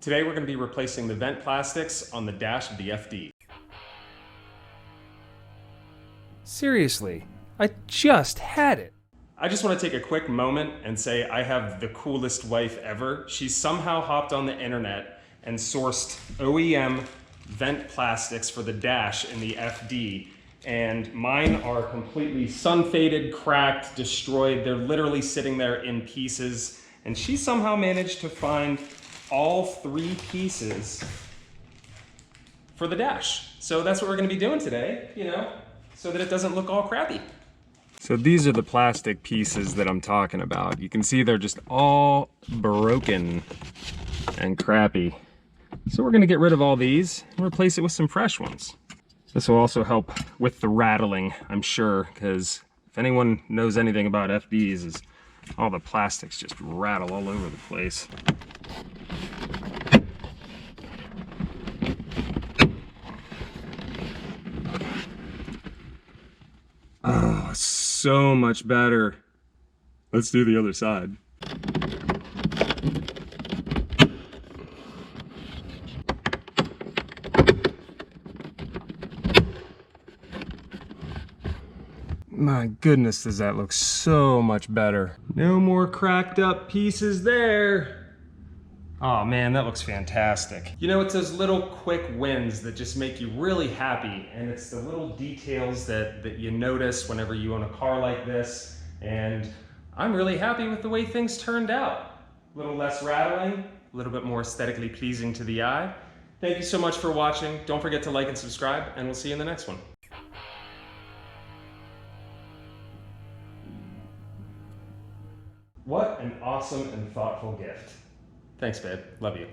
Today we're going to be replacing the vent plastics on the dash of the FD. Seriously, I just had it. I just want to take a quick moment and say I have the coolest wife ever. She somehow hopped on the internet and sourced OEM vent plastics for the dash in the FD. And mine are completely sun-faded, cracked, destroyed. They're literally sitting there in pieces. And she somehow managed to find all 3 pieces for the dash. So that's what we're going to be doing today, so that it doesn't look all crappy. So these are the plastic pieces that I'm talking about. You can see they're just all broken and crappy. So we're going to get rid of all these and replace it with some fresh ones. This will also help with the rattling, I'm sure, because if anyone knows anything about FDs, is all the plastics just rattle all over the place. Oh, so much better. Let's do the other side. My goodness, does that look so much better. No more cracked up pieces there. Oh man, that looks fantastic. It's those little quick wins that just make you really happy, and it's the little details that you notice whenever you own a car like this, and I'm really happy with the way things turned out. A little less rattling, a little bit more aesthetically pleasing to the eye. Thank you so much for watching. Don't forget to like and subscribe, and we'll see you in the next one. What an awesome and thoughtful gift. Thanks, babe. Love you.